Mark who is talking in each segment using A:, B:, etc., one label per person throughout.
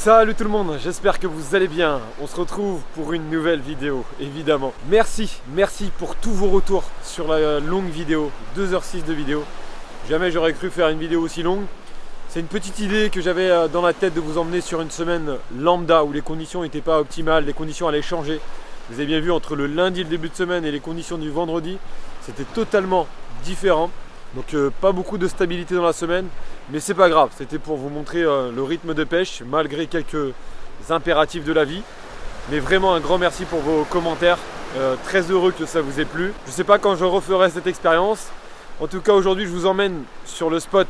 A: Salut tout le monde, j'espère que vous allez bien. On se retrouve pour une nouvelle vidéo, évidemment. Merci pour tous vos retours sur la longue vidéo, 2h06 de vidéo. Jamais j'aurais cru faire une vidéo aussi longue. C'est une petite idée que j'avais dans la tête de vous emmener sur une semaine lambda où les conditions n'étaient pas optimales, les conditions allaient changer. Vous avez bien vu, entre le lundi et le début de semaine et les conditions du vendredi, c'était totalement différent. Donc pas beaucoup de stabilité dans la semaine, mais c'est pas grave, c'était pour vous montrer le rythme de pêche malgré quelques impératifs de la vie. Mais vraiment un grand merci pour vos commentaires, très heureux que ça vous ait plu. Je sais pas quand je referai cette expérience. En tout cas aujourd'hui je vous emmène sur le spot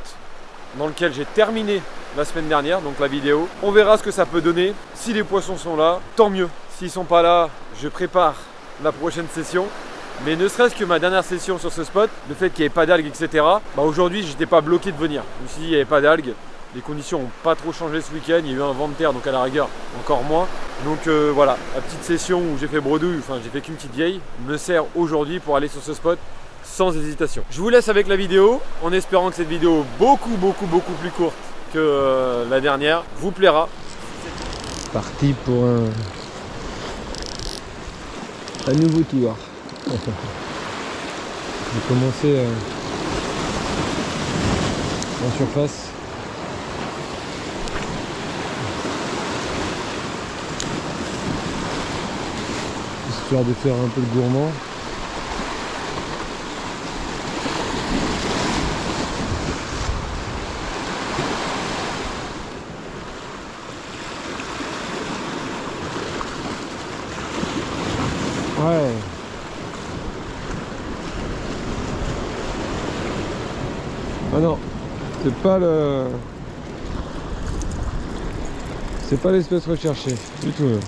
A: dans lequel j'ai terminé la semaine dernière, donc la vidéo. On verra ce que ça peut donner. Si les poissons sont là, tant mieux. S'ils sont pas là, je prépare la prochaine session. Mais ne serait-ce que ma dernière session sur ce spot, le fait qu'il n'y ait pas d'algues, etc. Aujourd'hui, j'étais pas bloqué de venir. Je me suis dit, il n'y avait pas d'algues. Les conditions n'ont pas trop changé ce week-end. Il y a eu un vent de terre, donc à la rigueur, encore moins. Donc voilà, la petite session où j'ai fait bredouille, enfin j'ai fait qu'une petite vieille, me sert aujourd'hui pour aller sur ce spot sans hésitation. Je vous laisse avec la vidéo, en espérant que cette vidéo beaucoup plus courte que la dernière vous plaira.
B: Parti pour un nouveau tour. Je vais commencer en surface. Histoire de faire un peu le gourmand. Ouais. Ah non, c'est pas l'espèce recherchée du tout.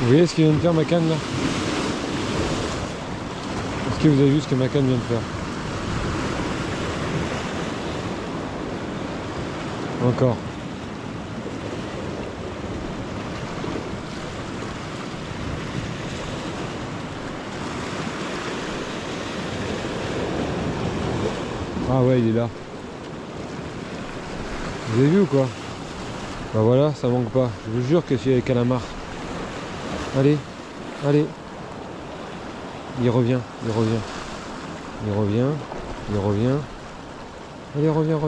B: Vous voyez ce qu'il vient de faire ma canne là? Est-ce que vous avez vu ce que ma canne vient de faire? Encore. Ah ouais, il est là. Vous avez vu ou quoi? Bah voilà, ça manque pas. Je vous jure que c'est les calamars. Allez, allez. Il revient. Allez, reviens.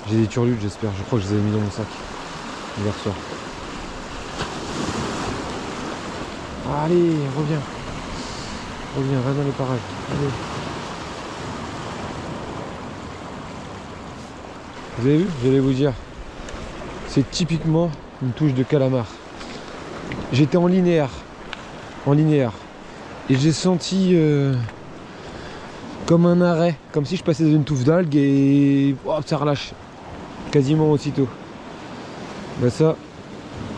B: J'ai des turlutes, j'espère. Je crois que je les avais mis dans mon sac hier soir. Allez, reviens, va dans les parages. Allez. Vous avez vu? J'allais vous dire. C'est typiquement une touche de calamar. J'étais en linéaire. Et j'ai senti comme un arrêt, comme si je passais dans une touffe d'algues et hop, ça relâche quasiment aussitôt. Bah ça,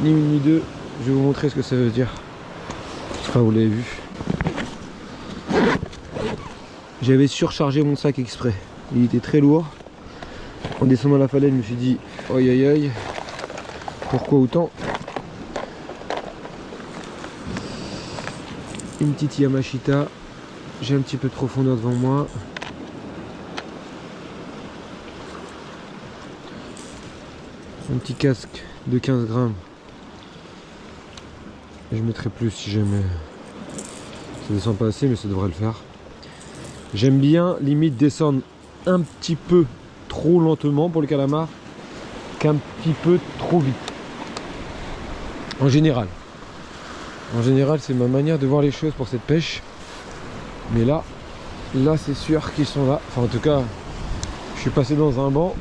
B: ni une ni deux, je vais vous montrer ce que ça veut dire. Enfin, vous l'avez vu. J'avais surchargé mon sac exprès. il était très lourd. En descendant la falaise, je me suis dit aïe aïe aïe, pourquoi autant? Une petite Yamashita, j'ai un petit peu de profondeur devant moi. Un petit casque de 15 grammes. Je mettrai plus si jamais ça descend pas assez, mais ça devrait le faire. J'aime bien limite descendre un petit peu trop lentement pour le calamar qu'un petit peu trop vite. En général, c'est ma manière de voir les choses pour cette pêche. Mais là c'est sûr qu'ils sont là. Enfin en tout cas, je suis passé dans un banc.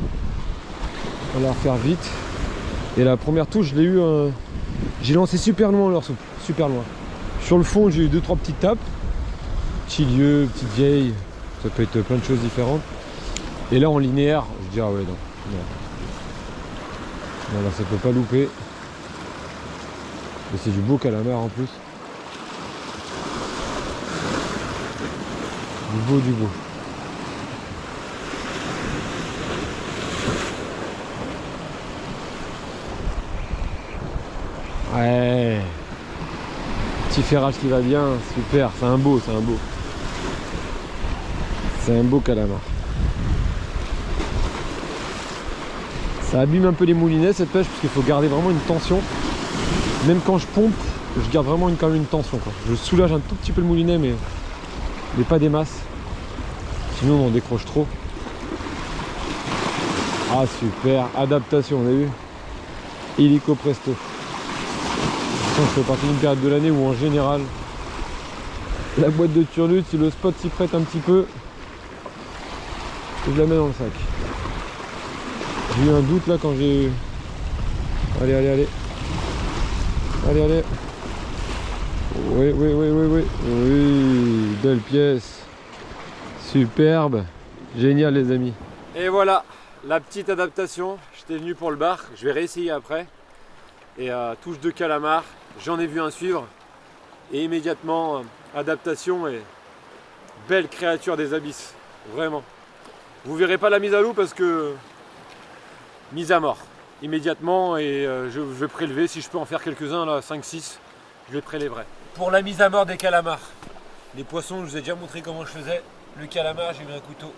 B: On va la refaire vite. Et la première touche, je l'ai eu. J'ai lancé super loin leur soupe, super loin. Sur le fond, j'ai eu 2-3 petites tapes. Petit lieu, petite vieille. Ça peut être plein de choses différentes. Et là en linéaire, je dis ah ouais non. Non là ça peut pas louper. Et c'est du beau calamar en plus. Du beau. Ouais. Petit ferrage qui va bien, super, c'est un beau. C'est un beau calamar. Ça abîme un peu les moulinets cette pêche parce qu'il faut garder vraiment une tension. Même quand je pompe, je garde vraiment quand même une tension, quoi. Je soulage un tout petit peu le moulinet mais pas des masses. Sinon on décroche trop. Ah super, adaptation, on a vu. Illico presto. Je fais partie d'une période de l'année où en général la boîte de turlute, si le spot s'y prête un petit peu, je la mets dans le sac. J'ai eu un doute là quand j'ai... Allez. Oui, belle pièce. Superbe. Génial les amis. Et voilà, la petite adaptation. J'étais venu pour le bar, je vais réessayer après. Et touche de calamar, j'en ai vu un suivre. Et immédiatement, adaptation et belle créature des abysses. Vraiment. Vous verrez pas la mise à l'eau parce que mise à mort immédiatement et je vais prélever, si je peux en faire quelques-uns là, 5-6, je les prélèverai. Pour la mise à mort des calamars, les poissons, je vous ai déjà montré comment je faisais. Le calamar, j'ai mis un couteau.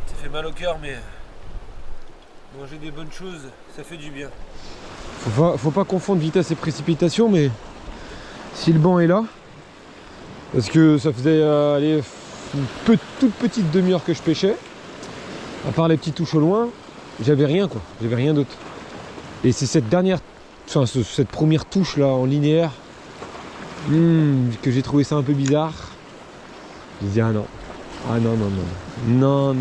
B: Ça fait mal au cœur, mais manger des bonnes choses, ça fait du bien. Faut pas confondre vitesse et précipitation, mais si le banc est là, parce que ça faisait une toute petite demi-heure que je pêchais, à part les petites touches au loin, j'avais rien quoi, j'avais rien d'autre. Et c'est cette première touche là en linéaire que j'ai trouvé ça un peu bizarre. Je me dis ah non, non,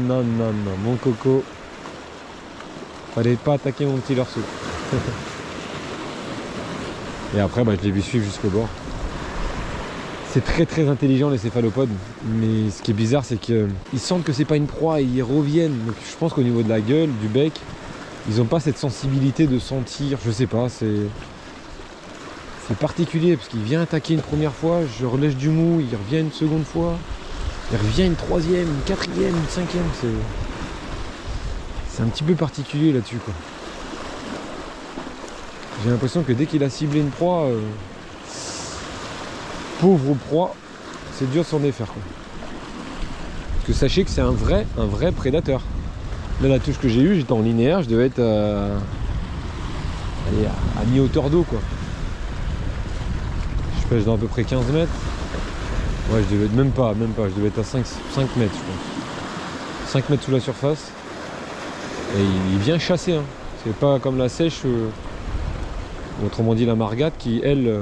B: mon coco, fallait pas attaquer mon petit leurre-soupe. Et après je l'ai vu suivre jusqu'au bord. C'est très intelligent les céphalopodes, mais ce qui est bizarre c'est qu'ils sentent que c'est pas une proie et ils reviennent. Donc je pense qu'au niveau de la gueule, du bec, ils n'ont pas cette sensibilité de sentir, je sais pas, c'est particulier parce qu'il vient attaquer une première fois, je relèche du mou, il revient une seconde fois, il revient une troisième, une quatrième, une cinquième, c'est un petit peu particulier là-dessus quoi. J'ai l'impression que dès qu'il a ciblé une proie, pauvre proie, c'est dur de s'en défaire quoi. Parce que sachez que c'est un vrai prédateur. Là la touche que j'ai eue, j'étais en linéaire, je devais être à mi-hauteur d'eau quoi. Je pêche dans à peu près 15 mètres. Ouais, je devais être même pas, je devais être à 5 mètres je pense. 5 mètres sous la surface. Et il vient chasser hein. C'est pas comme la sèche, autrement dit la margate qui elle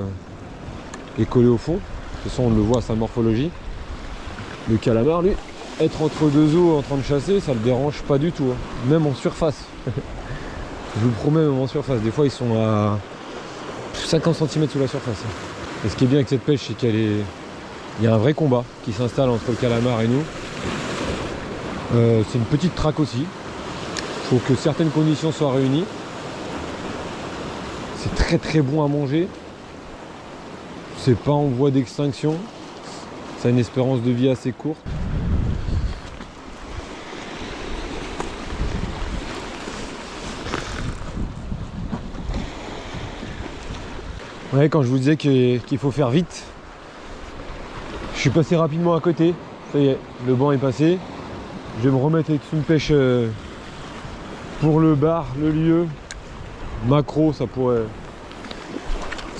B: est collée au fond. De toute façon on le voit à sa morphologie. Le calamar lui, être entre deux eaux en train de chasser, ça le dérange pas du tout, hein. Même en surface. Je vous promets, même en surface. Des fois ils sont à 50 cm sous la surface. Et ce qui est bien avec cette pêche, c'est il y a un vrai combat qui s'installe entre le calamar et nous. C'est une petite traque aussi. Il faut que certaines conditions soient réunies. C'est très bon à manger. C'est pas en voie d'extinction. Ça a une espérance de vie assez courte. Ouais, quand je vous disais qu'il faut faire vite, je suis passé rapidement à côté. Ça y est, le banc est passé. Je vais me remettre avec une pêche pour le bar, le lieu. Macro, ça pourrait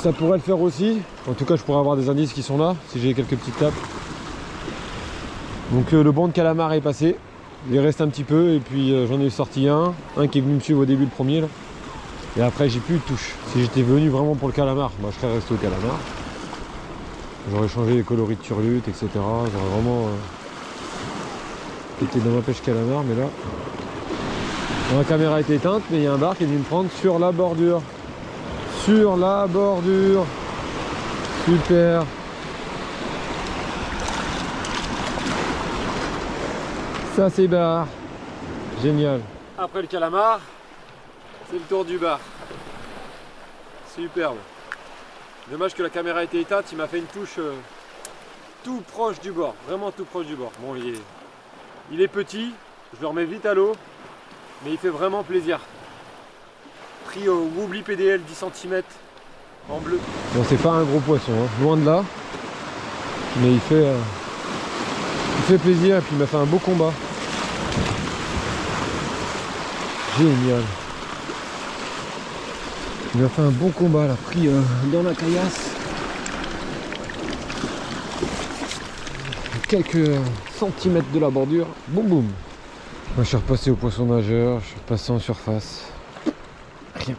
B: le faire aussi. En tout cas, je pourrais avoir des indices qui sont là, si j'ai quelques petites tapes. Donc le banc de calamar est passé. Il reste un petit peu, et puis j'en ai sorti un qui est venu me suivre au début, le premier là. Et après j'ai plus de touche. Si j'étais venu vraiment pour le calamar, moi je serais resté au calamar. J'aurais changé les coloris de turlute, etc. J'aurais vraiment été dans ma pêche calamar, mais là... La caméra est éteinte, mais il y a un bar qui est venu me prendre sur la bordure. Sur la bordure. Super. Ça c'est bar. Génial. Après le calamar, c'est le tour du bar. Superbe. Dommage que la caméra était éteinte, il m'a fait une touche tout proche du bord. Vraiment tout proche du bord. Bon, il est petit, je le remets vite à l'eau, mais il fait vraiment plaisir. Pris au Wobbly PDL 10 cm en bleu. Bon, c'est pas un gros poisson, hein, loin de là. Mais il fait plaisir et puis il m'a fait un beau combat. Génial. Il m'a fait un bon combat là, pris dans la caillasse. Quelques centimètres de la bordure. Boum boum. Moi je suis repassé au poisson nageur, je suis repassé en surface. Rien.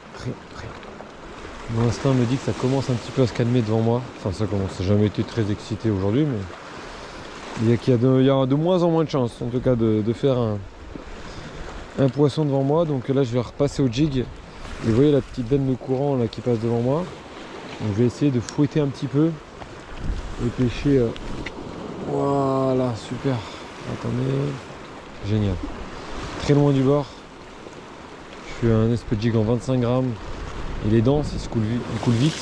B: Mon instinct me dit que ça commence un petit peu à se calmer devant moi. Enfin ça commence, j'ai jamais été très excité aujourd'hui, mais il y a de moins en moins de chances en tout cas de faire un poisson devant moi. Donc là je vais repasser au jig. Et vous voyez la petite veine de courant là qui passe devant moi. Donc je vais essayer de fouetter un petit peu et pêcher. Voilà, super. Attendez. Génial. Très loin du bord. Je suis à un espèce de jig en 25 grammes. Il est dense, il coule vite.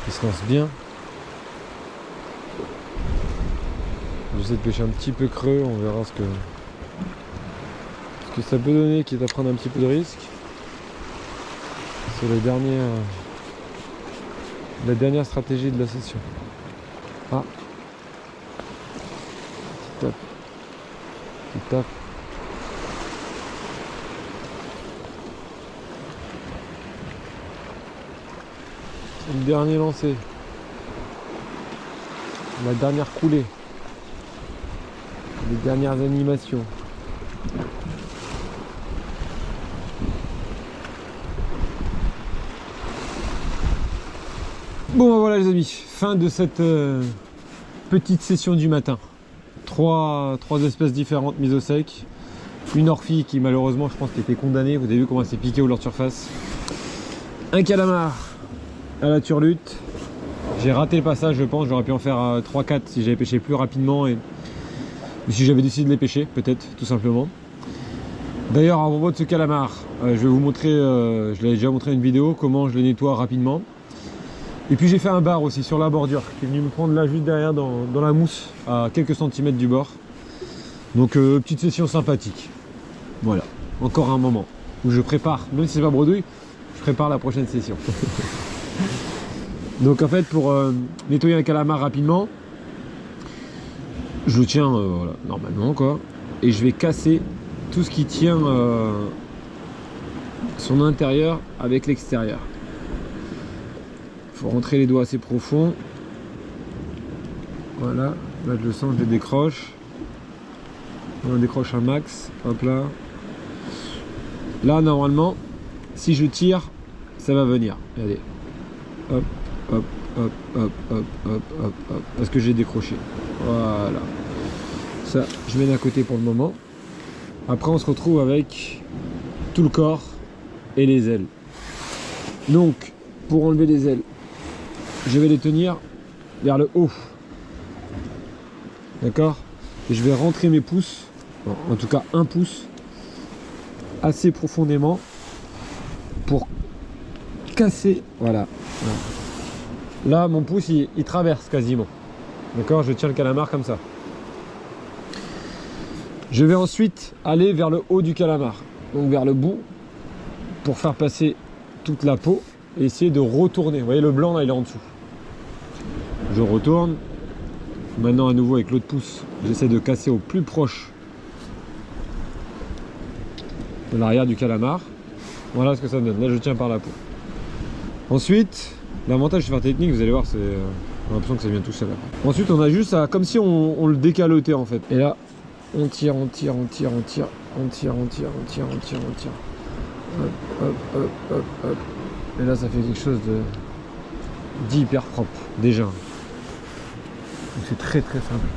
B: Il se lance bien. J'essaie de pêcher un petit peu creux, on verra ce que ça peut donner, quitte à prendre un petit peu de risque. C'est la dernière stratégie de la session. Ah, petite tape. Le dernier lancé. La dernière coulée. Les dernières animations. Bon voilà les amis, fin de cette petite session du matin. Trois espèces différentes mises au sec. Une orphie qui malheureusement je pense qui était condamnée, vous avez vu comment elle s'est piquée au leurre de surface. Un calamar à la turlute. J'ai raté le passage je pense, j'aurais pu en faire 3-4 si j'avais pêché plus rapidement et si j'avais décidé de les pêcher, peut-être tout simplement. D'ailleurs à propos de ce calamar, je vais vous montrer, je l'avais déjà montré une vidéo, comment je les nettoie rapidement. Et puis j'ai fait un bar aussi sur la bordure qui est venu me prendre là juste derrière dans la mousse à quelques centimètres du bord. Donc petite session sympathique. Voilà, encore un moment où je prépare, même si c'est pas bredouille, je prépare la prochaine session. Donc en fait pour nettoyer un calamar rapidement, je le tiens voilà, normalement quoi. Et je vais casser tout ce qui tient son intérieur avec l'extérieur. Faut rentrer les doigts assez profond. Voilà, là je le sens, je les décroche. On décroche un max, hop là. Là normalement, si je tire, ça va venir. Regardez. Hop, hop, hop, hop, hop, hop, hop, hop. Parce que j'ai décroché. Voilà. Ça, je mets d'un côté pour le moment. Après on se retrouve avec tout le corps et les ailes. Donc, pour enlever les ailes, je vais les tenir vers le haut. D'accord? Et je vais rentrer mes pouces, en tout cas un pouce, assez profondément pour casser. Voilà. Là, mon pouce, il traverse quasiment. D'accord, je tiens le calamar comme ça. Je vais ensuite aller vers le haut du calamar, donc vers le bout, pour faire passer toute la peau et essayer de retourner. Vous voyez le blanc là, il est en dessous. Je retourne. Maintenant à nouveau avec l'autre pouce, j'essaie de casser au plus proche de l'arrière du calamar. Voilà ce que ça donne. Là je tiens par la peau. Ensuite, l'avantage de faire technique, vous allez voir, c'est j'ai l'impression que ça vient tout seul. Ensuite on a juste à, comme si on le décalotait en fait. Et là on tire, on tire, on tire, on tire, on tire, on tire, on tire, on tire, on tire. Hop, hop, hop, hop, hop. Et là ça fait quelque chose d'hyper propre déjà. Donc c'est très très simple.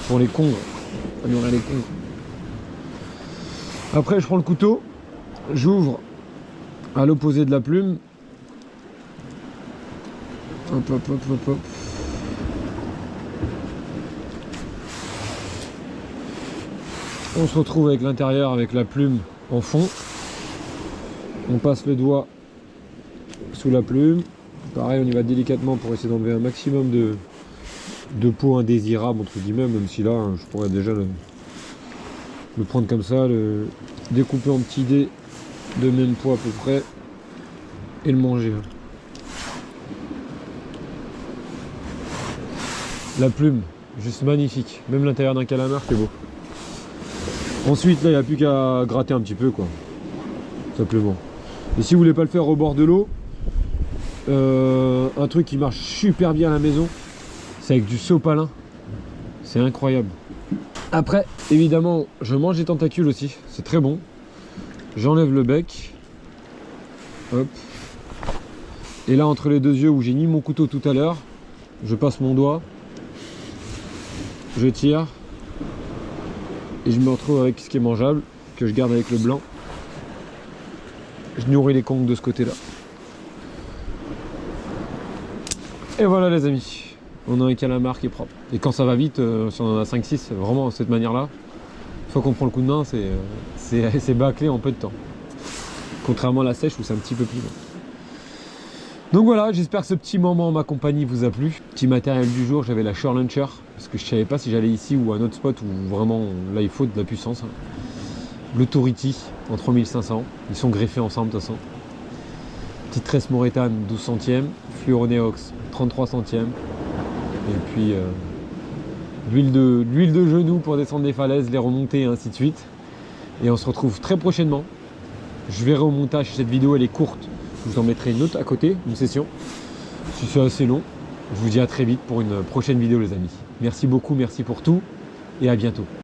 B: Pour les cons, on aurait les cons. Après je prends le couteau, j'ouvre à l'opposé de la plume. Hop hop hop hop hop. On se retrouve avec l'intérieur, avec la plume en fond. On passe le doigt sous la plume. Pareil, on y va délicatement pour essayer d'enlever un maximum de peau indésirable, entre guillemets, même si là, je pourrais déjà le prendre comme ça, le découper en petits dés de même poids à peu près, et le manger. La plume, juste magnifique. Même l'intérieur d'un calamar, c'est beau. Ensuite, là, il n'y a plus qu'à gratter un petit peu, quoi. Simplement. Et si vous voulez pas le faire au bord de l'eau, un truc qui marche super bien à la maison, c'est avec du sopalin. C'est incroyable. Après, évidemment, je mange des tentacules aussi. C'est très bon. J'enlève le bec. Hop. Et là, entre les deux yeux où j'ai mis mon couteau tout à l'heure, je passe mon doigt. Je tire. Et je me retrouve avec ce qui est mangeable, que je garde avec le blanc. Je nourris les conques de ce côté-là. Et voilà les amis, on a un calamar qui est propre. Et quand ça va vite, si on en a 5-6, vraiment de cette manière-là, une fois qu'on prend le coup de main, c'est bâclé en peu de temps. Contrairement à la sèche où c'est un petit peu plus long. Donc voilà, j'espère que ce petit moment en ma compagnie vous a plu. Petit matériel du jour, j'avais la Shore Launcher, parce que je savais pas si j'allais ici ou à un autre spot où vraiment, là il faut de la puissance. L'Authority en 3500, ils sont greffés ensemble de toute façon. Petite tresse Morétane 12 centièmes, Fluoroneox 33 centièmes. Et puis l'huile de genou pour descendre les falaises, les remonter et ainsi de suite. Et on se retrouve très prochainement. Je verrai au montage si cette vidéo elle est courte. Je vous en mettrai une autre à côté, une session. Si c'est assez long, je vous dis à très vite pour une prochaine vidéo les amis. Merci beaucoup, merci pour tout et à bientôt.